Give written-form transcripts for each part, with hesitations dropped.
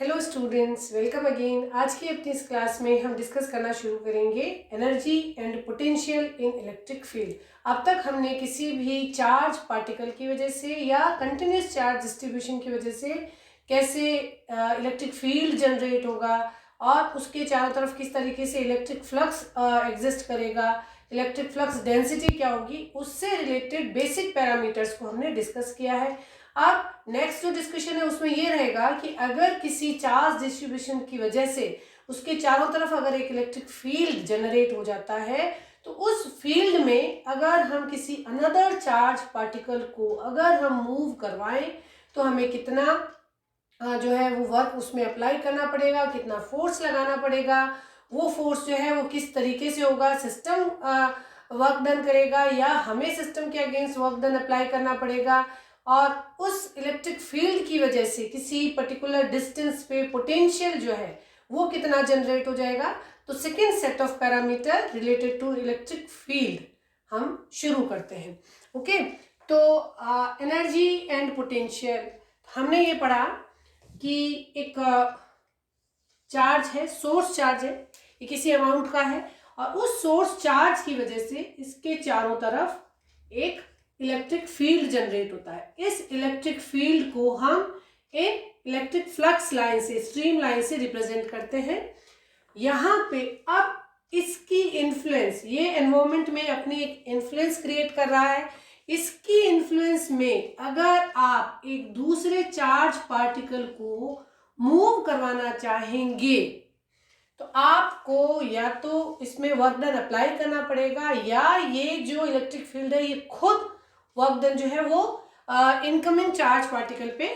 Hello students, welcome again. आज की अपनी इस क्लास में हम डिस्कस करना शुरू करेंगे energy and potential in electric field. अब तक हमने किसी भी चार्ज पार्टिकल की वजह से या कंटिन्यूस चार्ज डिस्ट्रीब्यूशन की वजह से कैसे इलेक्ट्रिक फील्ड जनरेट होगा और उसके चारों तरफ किस तरीके से इलेक्ट्रिक फ्लक्स एग्जिस्ट करेगा, इलेक्ट्रिक फ्लक्स डेंसिटी क्या होगी, उससे रिलेटेड बेसिक पैरामीटर्स को हमने डिस्कस किया है। अब नेक्स्ट जो डिस्कशन है उसमें ये रहेगा कि अगर किसी चार्ज डिस्ट्रीब्यूशन की वजह से उसके चारों तरफ अगर एक इलेक्ट्रिक फील्ड जनरेट हो जाता है तो उस फील्ड में अगर हम किसी अनदर चार्ज पार्टिकल को अगर हम मूव करवाएं तो हमें कितना जो है वो वर्क उसमें अप्लाई करना पड़ेगा, कितना फोर्स लगाना पड़ेगा, वो फोर्स जो है वो किस तरीके से होगा, सिस्टम वर्क डन करेगा या हमें सिस्टम के अगेंस्ट वर्क डन अप्लाई करना पड़ेगा, और उस इलेक्ट्रिक फील्ड की वजह से किसी पर्टिकुलर डिस्टेंस पे पोटेंशियल जो है वो कितना जनरेट हो जाएगा। तो second set of parameter related to electric field हम शुरू करते हैं। ओके, तो एनर्जी एंड पोटेंशियल हमने ये पढ़ा कि एक चार्ज है, सोर्स चार्ज है, ये किसी अमाउंट का है और उस सोर्स चार्ज की वजह से इसके चारों तरफ एक इलेक्ट्रिक फील्ड जनरेट होता है। इस इलेक्ट्रिक फील्ड को हम एक इलेक्ट्रिक फ्लक्स लाइन से, स्ट्रीम लाइन से रिप्रेजेंट करते हैं। यहाँ पे अब इसकी इन्फ्लुएंस, ये एनवायरमेंट में अपनी एक इन्फ्लुएंस क्रिएट कर रहा है। इसकी इन्फ्लुएंस में अगर आप एक दूसरे चार्ज पार्टिकल को मूव करवाना चाहेंगे तो आपको या तो इसमें वर्क डन अप्लाई करना पड़ेगा या ये जो इलेक्ट्रिक फील्ड है ये खुद वर्क डन जो है वो इनकमिंग चार्ज पार्टिकल पे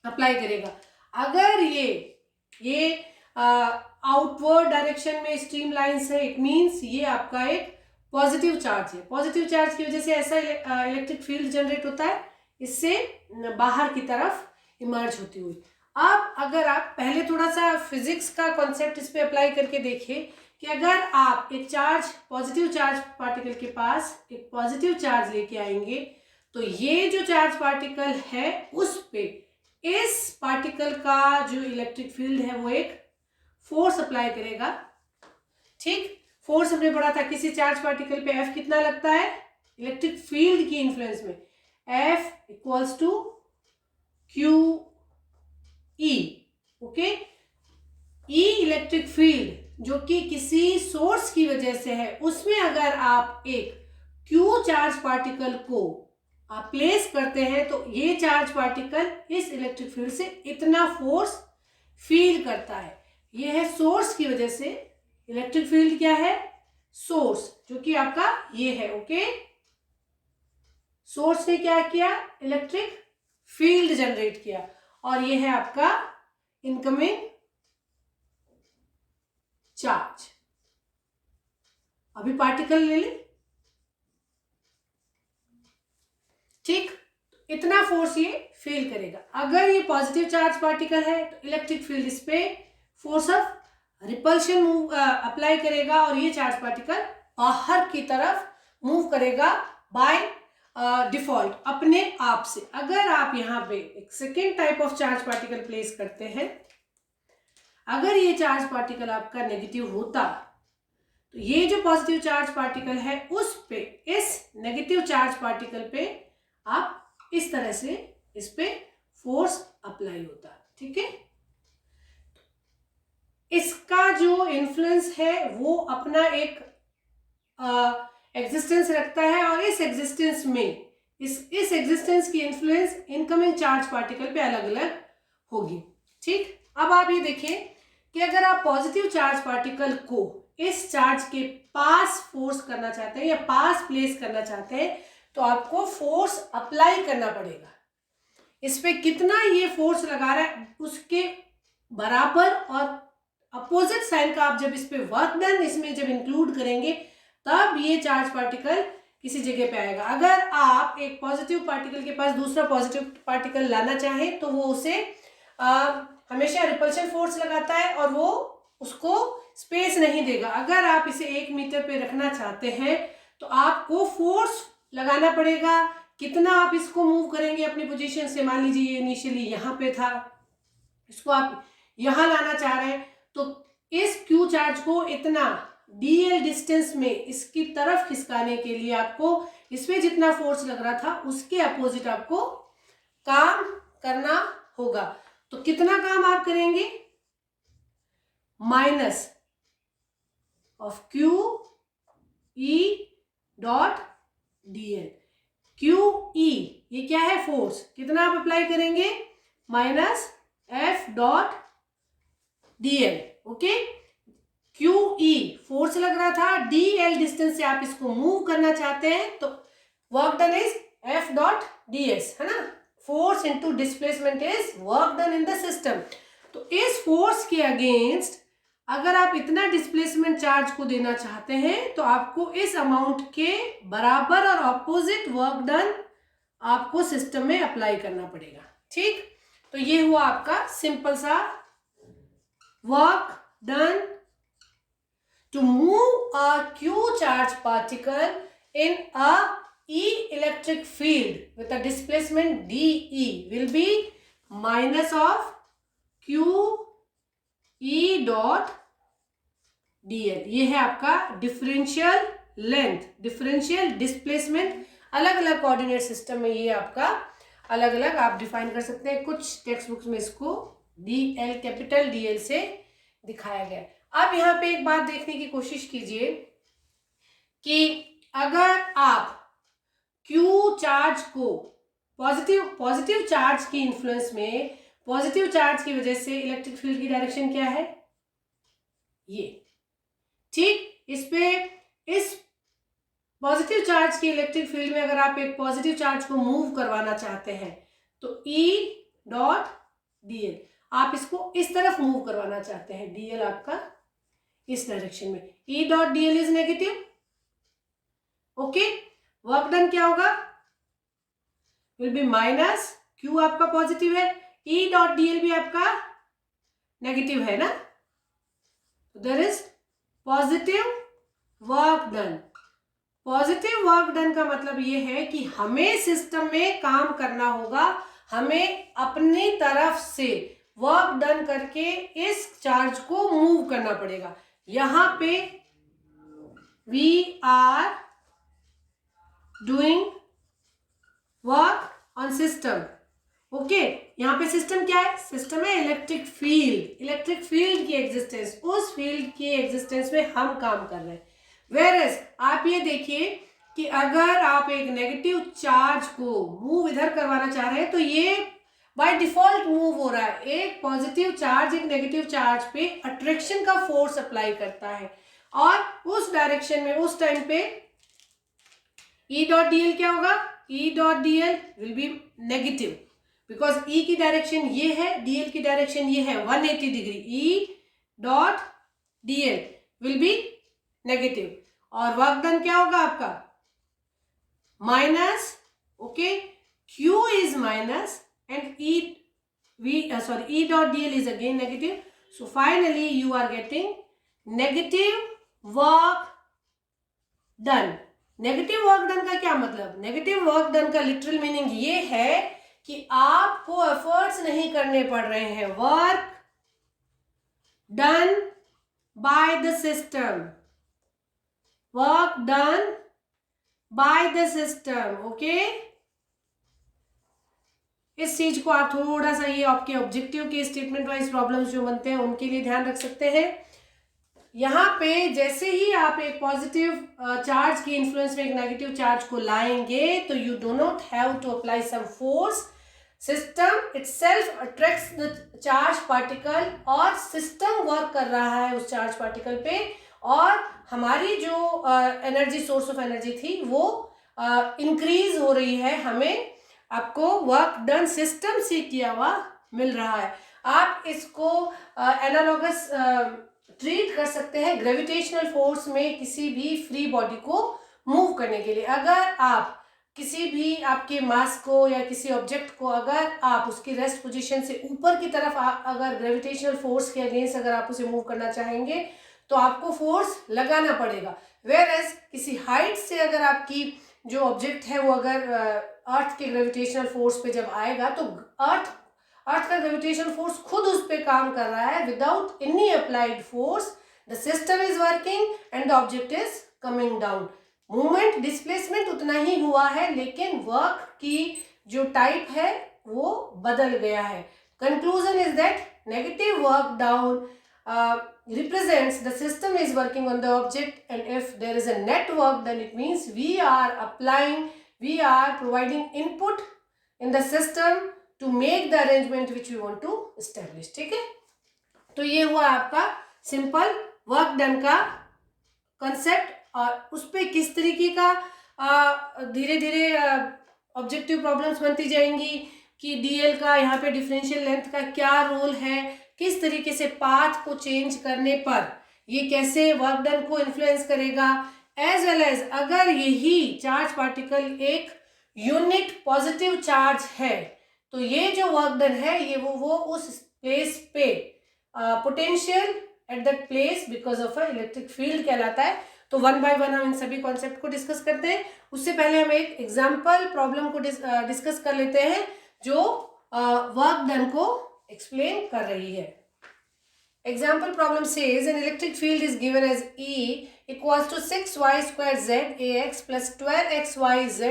अप्लाई करेगा। अगर ये आउटवर्ड डायरेक्शन में स्ट्रीम लाइंस है, इट मींस ये आपका एक पॉजिटिव चार्ज है। पॉजिटिव चार्ज की वजह से ऐसा इलेक्ट्रिक फील्ड जनरेट होता है, इससे बाहर की तरफ इमर्ज होती हुई। अब अगर आप पहले थोड़ा सा फिजिक्स का कॉन्सेप्ट इस पे अप्लाई करके देखिए कि अगर आप एक चार्ज, पॉजिटिव चार्ज पार्टिकल के पास एक पॉजिटिव चार्ज लेके आएंगे तो ये जो चार्ज पार्टिकल है उस पे इस पार्टिकल का जो इलेक्ट्रिक फील्ड है वो एक फोर्स अप्लाई करेगा। ठीक, फोर्स हमने पढ़ा था किसी चार्ज पार्टिकल पे एफ कितना लगता है इलेक्ट्रिक फील्ड की इन्फ्लुएंस में, F equals to Q E. Okay, E electric field जो कि किसी सोर्स की वजह से है, उसमें अगर आप एक क्यू चार्ज पार्टिकल को आप प्लेस करते हैं तो ये चार्ज पार्टिकल इस इलेक्ट्रिक फील्ड से इतना फोर्स फील करता है। ये है सोर्स की वजह से इलेक्ट्रिक फील्ड क्या है, सोर्स जो कि आपका ये है। ओके, सोर्स ने क्या किया, इलेक्ट्रिक फील्ड जनरेट किया और ये है आपका इनकमिंग चार्ज। अभी पार्टिकल ले ले, ठीक, इतना फोर्स ये फील करेगा। अगर ये पॉजिटिव चार्ज पार्टिकल है तो इलेक्ट्रिक फील्ड इस पे force of repulsion move apply करेगा और ये चार्ज पार्टिकल बाहर की तरफ मूव करेगा बाय डिफॉल्ट अपने आप से। अगर आप यहाँ पे एक second type of charge particle place करते हैं, अगर ये चार्ज पार्टिकल आपका नेगेटिव होता तो ये जो पॉजिटिव चार्ज पार्टिकल है उस पे, इस नेगेटिव चार्ज पार्टिकल पे आप इस तरह से इस पे फोर्स अप्लाई होता। ठीक है, इसका जो इन्फ्लुएंस है वो अपना एक एग्जिस्टेंस रखता है और इस एग्जिस्टेंस में इस एग्जिस्टेंस की इन्फ्लुएंस इनकमिंग चार्ज पार्टिकल पे अलग अलग होगी। ठीक, अब आप ये देखें कि अगर आप पॉजिटिव चार्ज पार्टिकल को इस चार्ज के पास फोर्स करना चाहते हैं या पास प्लेस करना चाहते हैं तो आपको फोर्स अप्लाई करना पड़ेगा। इस पे कितना ये फोर्स लगा रहा है उसके बराबर और अपोजिट साइन का आप जब इस पे वर्क डन इसमें जब इंक्लूड करेंगे तब ये चार्ज पार्टिकल किसी जगह पे आएगा। अगर आप एक पॉजिटिव पार्टिकल के पास दूसरा पॉजिटिव पार्टिकल लाना चाहें तो वो उसे हमेशा रिपल्शन फोर्स लगाता है और वो उसको स्पेस नहीं देगा। अगर आप इसे 1 मीटर पे रखना चाहते हैं तो आपको फोर्स लगाना पड़ेगा। कितना आप इसको मूव करेंगे अपनी पोजीशन से, मान लीजिए ये इनिशियली यहाँ पे था, इसको आप यहां लाना चाह रहे हैं, तो इस Q चार्ज को इतना dl डिस्टेंस में इसकी तरफ खिसकाने के लिए आपको इसमें जितना फोर्स लग रहा था उसके अपोजिट आपको काम करना होगा। तो कितना काम आप करेंगे? Minus of Q E dot dl। Q E ये क्या है? फोर्स। कितना आप अप्लाई करेंगे? Minus F dot dl। Okay, Q E force लग रहा था, डी एल डिस्टेंस से आप इसको मूव करना चाहते हैं, तो work done is F dot D S, है ना। Force into displacement is work done in the system. तो इस फोर्स के अगेंस्ट अगर आप इतना डिस्प्लेसमेंट चार्ज को देना चाहते हैं तो आपको इस अमाउंट के बराबर और ऑपोजिट वर्क डन आपको सिस्टम में अप्लाई करना पड़ेगा। ठीक, तो ये हुआ आपका सिंपल सा work done to move a Q charge particle in a E electric field with a displacement dE will be minus of Q E dot dl। ये है आपका डिफरेंशियल लेंथ, डिफरेंशियल डिस्प्लेसमेंट। अलग अलग कोऑर्डिनेट सिस्टम में ये आपका अलग अलग आप डिफाइन कर सकते हैं। कुछ टेक्स्ट बुक्स में इसको dl कैपिटल dl से दिखाया गया है। अब यहाँ पे एक बात देखने की कोशिश कीजिए कि अगर आप Q चार्ज को पॉजिटिव चार्ज की इन्फ्लुएंस में, पॉजिटिव चार्ज की वजह से इलेक्ट्रिक फील्ड की डायरेक्शन क्या है? ये। ठीक, इस पॉजिटिव चार्ज की इलेक्ट्रिक फील्ड में अगर आप एक पॉजिटिव चार्ज को मूव करवाना चाहते हैं तो E डॉट dl, आप इसको इस तरफ मूव करवाना चाहते हैं, dl आपका इस डायरेक्शन में, E dot dl is negative. Okay, work done क्या होगा? विल बी माइनस, Q आपका पॉजिटिव है, E डॉट dl भी आपका नेगेटिव है ना, there is positive work done. Positive work done का मतलब ये है कि हमें सिस्टम में काम करना होगा, हमें अपनी तरफ से वर्क डन करके इस चार्ज को मूव करना पड़ेगा। यहां पे we are doing work on system. Okay, यहाँ पे सिस्टम क्या है? सिस्टम है इलेक्ट्रिक फील्ड। इलेक्ट्रिक फील्ड की एग्जिस्टेंस, उस फील्ड की एग्जिस्टेंस में हम काम कर रहे हैं। वेयरएज आप ये देखिए कि अगर आप एक नेगेटिव चार्ज को मूव इधर करवाना चाह रहे हैं तो ये बाय डिफॉल्ट मूव हो रहा है। एक पॉजिटिव चार्ज एक नेगेटिव चार्ज पे अट्रैक्शन का फोर्स अप्लाई करता है और उस डायरेक्शन में उस टाइम पे E डॉट dl क्या होगा? E dot dl will be negative because E की डायरेक्शन ये है, dl की डायरेक्शन ये है 180 degree. E dot dl will be negative और वर्क डन क्या होगा आपका? Minus. Okay, Q is minus and E dot dl is again negative. So finally you are getting negative work done. Negative work done का क्या मतलब? Negative work done का literal meaning ये है कि आपको एफर्ट्स नहीं करने पड़ रहे हैं। Work done by the system, work done by the system. Okay, इस चीज को आप थोड़ा सा ये आपके ऑब्जेक्टिव के स्टेटमेंट वाइज प्रॉब्लम्स जो बनते हैं उनके लिए ध्यान रख सकते हैं। यहाँ पे जैसे ही आप एक पॉजिटिव चार्ज की इन्फ्लुएंस में एक नेगेटिव चार्ज को लाएंगे तो you do not have to apply some force, system itself attracts the charge particle और सिस्टम वर्क कर रहा है उस चार्ज पार्टिकल पे और हमारी जो एनर्जी सोर्स ऑफ एनर्जी थी वो इंक्रीज हो रही है, हमें आपको वर्क डन सिस्टम से किया हुआ मिल रहा है। आप इसको एनालॉगस ट्रीट कर सकते हैं ग्रेविटेशनल फोर्स में किसी भी फ्री बॉडी को मूव करने के लिए। अगर आप किसी भी आपके मास को या किसी ऑब्जेक्ट को अगर आप उसकी रेस्ट पोजीशन से ऊपर की तरफ अगर ग्रेविटेशनल फोर्स के अगेंस्ट अगर आप उसे मूव करना चाहेंगे तो आपको फोर्स लगाना पड़ेगा। वेयरएज किसी हाइट से अगर आपकी जो ऑब्जेक्ट है वो अगर अर्थ के ग्रेविटेशनल फोर्स पे जब आएगा तो अर्थ अर्थ का ग्रेविटेशन फोर्स खुद उस पर काम कर रहा है, without any applied force the system is working and the object is coming down. Movement displacement उतना ही हुआ है, लेकिन वर्क की जो टाइप है वो बदल गया है। Conclusion is that negative work down represents the system is working on the object, and if there is a net work, then it means we are providing input in the system to make the arrangement which we want to establish। ठीक है, तो ये हुआ आपका simple work done का concept, और उस पर किस तरीके का धीरे धीरे ऑब्जेक्टिव प्रॉब्लम्स बनती जाएंगी कि डीएल का यहाँ पे डिफरेंशियल लेंथ का क्या रोल है, किस तरीके से पाथ को चेंज करने पर ये कैसे वर्क डन को इन्फ्लुएंस करेगा, एज वेल एज अगर यही चार्ज पार्टिकल एक यूनिट पॉजिटिव चार्ज है तो ये जो वर्क डन है ये वो उस प्लेस पे potential at that place because of a electric field कहलाता है। तो वन बाय वन हम इन सभी कॉन्सेप्ट को डिस्कस करते हैं। उससे पहले हम एक एग्जाम्पल प्रॉब्लम को डिस्कस कर लेते हैं जो वर्क डन को एक्सप्लेन कर रही है। Example problem says an electric field is given as E equals to 6y square z ax plus 12xy z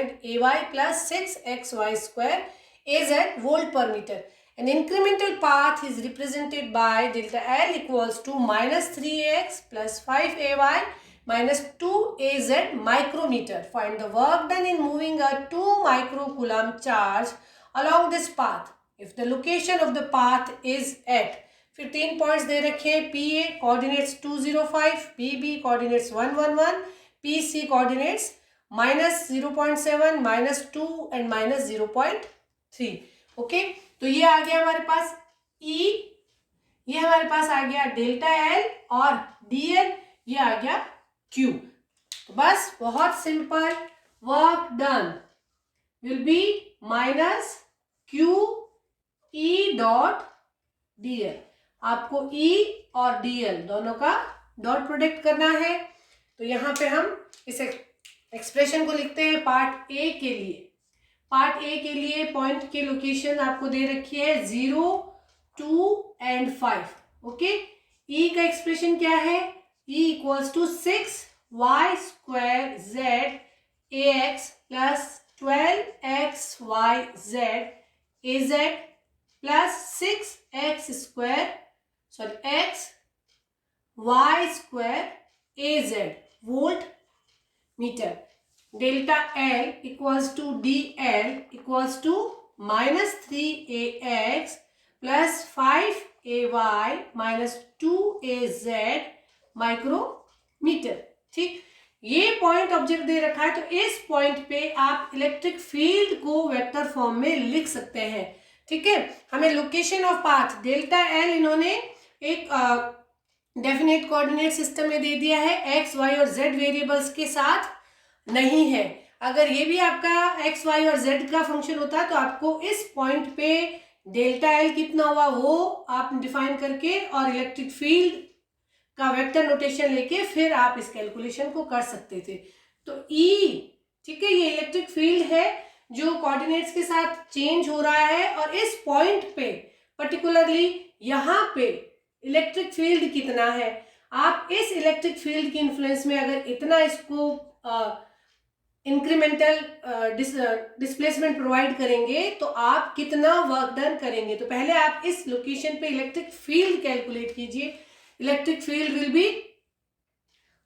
ay plus 6xy square az volt per meter. An incremental path is represented by delta L equals to minus 3ax plus 5ay minus 2az micrometer. Find the work done in moving a 2 microcoulomb charge along this path if the location of the path is at, फिर 3 points दे रखे हैं, P A coordinates 205, P B coordinates 111, P C coordinates -0.7, -2 and -0.3। Okay, तो ये आ गया हमारे पास ई, ये हमारे पास आ गया डेल्टा एल, और डी एल ये आ गया क्यू। तो बस बहुत simple, work done will be minus Q E dot D L. आपको E और DL दोनों का डॉट प्रोडक्ट करना है। तो यहाँ पे हम इस एक्सप्रेशन को लिखते हैं पार्ट ए के लिए। पार्ट ए के लिए पॉइंट के लोकेशन आपको दे रखी है 0, 2 एंड 5। ओके, E का एक्सप्रेशन क्या है? E equals to 6y square z ax plus 12xy z az plus 6x square x y square az volt metre. Delta L equals to DL equals to -3ax प्लस 5ay minus 2az micrometre. ठीक, ये point object they रखा है, तो इस point पे आप electric field को वेक्टर फॉर्म में लिख सकते हैं। ठीक है, हमें location of path delta L इन्होंने एक डेफिनेट कोऑर्डिनेट सिस्टम में दे दिया है, एक्स वाई और जेड वेरिएबल्स के साथ नहीं है। अगर ये भी आपका एक्स वाई और जेड का फंक्शन होता तो आपको इस पॉइंट पे डेल्टा एल कितना हुआ वो आप डिफाइन करके और इलेक्ट्रिक फील्ड का वेक्टर नोटेशन लेके फिर आप इस कैलकुलेशन को कर सकते थे। तो ई, ठीक है, ये इलेक्ट्रिक फील्ड है जो कोऑर्डिनेट्स के साथ चेंज हो रहा है, और इस पॉइंट पे पर्टिकुलरली यहाँ पे इलेक्ट्रिक फील्ड कितना है। आप इस इलेक्ट्रिक फील्ड की इन्फ्लुएंस में अगर इतना इसको इंक्रीमेंटल डिस्प्लेसमेंट प्रोवाइड करेंगे तो आप कितना वर्क डन करेंगे। तो पहले आप इस लोकेशन पे इलेक्ट्रिक फील्ड कैलकुलेट कीजिए। इलेक्ट्रिक फील्ड विल बी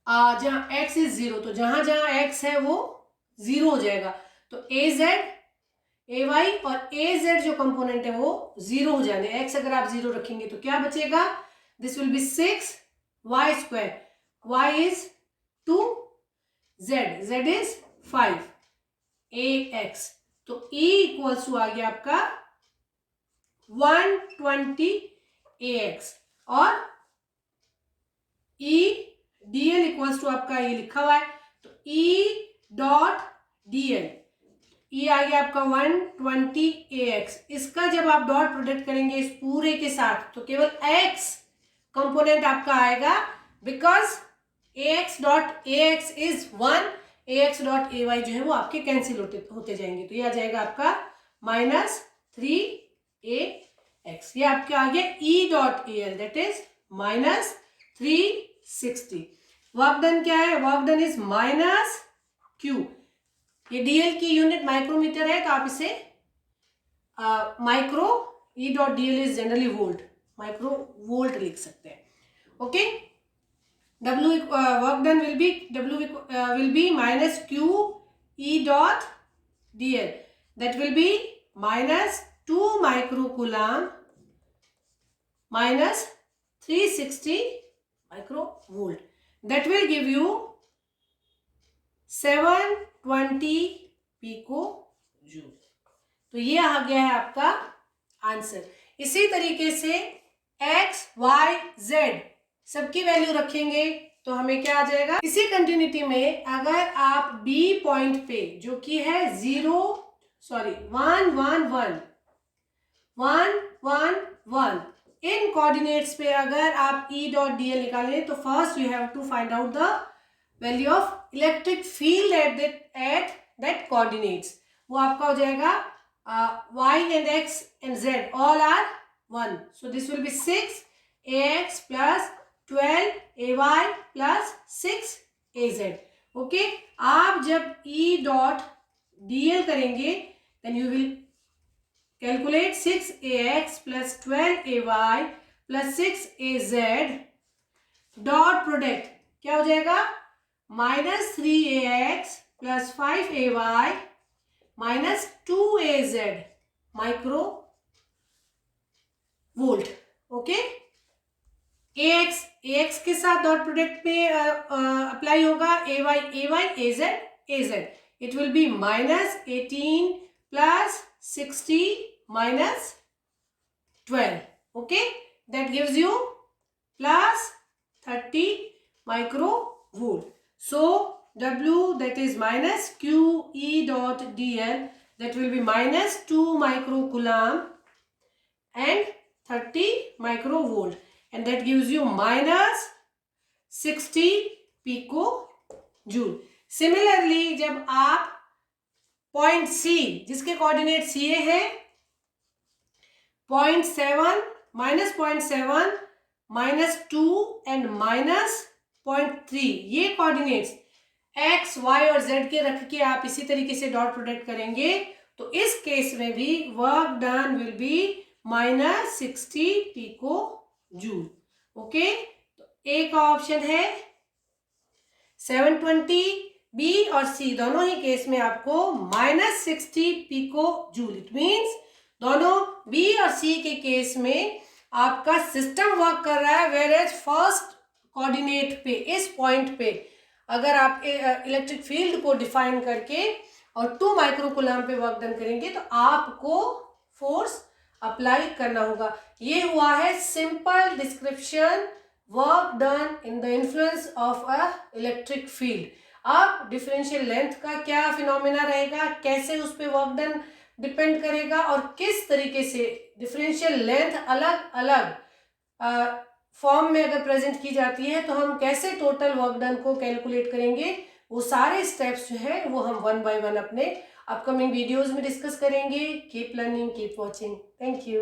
जहाँ x इज 0, तो जहां जहां x है वो 0 हो जाएगा। तो az ay और az जो कंपोनेंट है वो 0 हो जाने। x अगर आप 0 रखेंगे तो क्या बचेगा? This will be 6y square, y is 2, z is 5, ax। तो E इक्वल्स टू आ गया आपका 120 ax, और E dl इक्वल्स टू आपका ये लिखा हुआ है, तो E डॉट dl, ये आ गया आपका 120 ax। इसका जब आप डॉट प्रोडक्ट करेंगे इस पूरे के साथ तो केवल x कंपोनेंट आपका आएगा, because ax dot ax is 1, ax dot ay जो है वो आपके कैंसिल होते जाएंगे। तो ये आ जाएगा आपका -3 एक्स। ये आपके आ गया E dot A L, that is minus 360। Work done क्या है? Work done is minus Q. ये डीएल की यूनिट माइक्रोमीटर है, तो आप इसे micro, E dot DL is generally volt, micro volt लिख सकते हैं। Okay, W work done will be W will be minus Q E dot dl, that will be minus 2 microcoulomb minus 360 microvolt, that will give you 720 picojoule। तो ये आ गया है आपका answer. इसी तरीके से x y z सबकी वैल्यू रखेंगे तो हमें क्या आ जाएगा? इसी कंटिन्यूटी में अगर आप B पॉइंट पे जो कि है 1 इन कोऑर्डिनेट्स पे अगर आप E डॉट डी एल निकालें तो first you have to find out the value of electric field at that coordinates. वो आपका हो जाएगा y and x and z all are 1, so this will be 6ax plus 12ay plus 6az। Okay, आप जब E dot dl करेंगे then you will calculate 6ax plus 12ay plus 6az dot product क्या हो जाएगा? Minus 3ax प्लस 5ay minus 2az micro volt. Okay, ax के साथ dot product में अप्लाई होगा ay az, it will be minus 18 plus 60 minus 12। Okay, that gives you plus 30 microvolt। So W, that is minus Q E dot dl, that will be minus 2 microcoulomb and 30 microvolt, and that gives you minus 60 picojoule। Similarly, जब आप point C जिसके coordinate CA है, 0.7 minus 0.7 minus 2 and minus 0.3 ये coordinates x, y और z के रख के आप इसी तरीके से डॉट प्रोडक्ट करेंगे तो इस केस में भी work done will be minus 60 picojoule. Okay, तो ए का ऑप्शन है 720, बी और सी दोनों ही केस में आपको माइनस 60 पिकोजूल। इट मीन्स दोनों बी और सी के केस में आपका सिस्टम वर्क कर रहा है, वेयर एज फर्स्ट कोऑर्डिनेट पे इस पॉइंट पे अगर आप इलेक्ट्रिक फील्ड को डिफाइन करके और 2 माइक्रोकूलम्ब पे वर्क डन करेंगे तो आपको फोर्स अप्लाई करना होगा। ये हुआ है simple description work done in the influence of a electric field. अब डिफरेंशियल लेंथ का क्या फिनोमेना रहेगा, कैसे उस पर वर्क डन डिपेंड करेगा और किस तरीके से डिफरेंशियल लेंथ अलग अलग फॉर्म में अगर प्रेजेंट की जाती है तो हम कैसे टोटल वर्क डन को कैलकुलेट करेंगे, वो सारे स्टेप्स जो है वो हम 1 बाय 1 अपने अपकमिंग वीडियोस में डिस्कस करेंगे। Keep learning, keep watching. Thank you.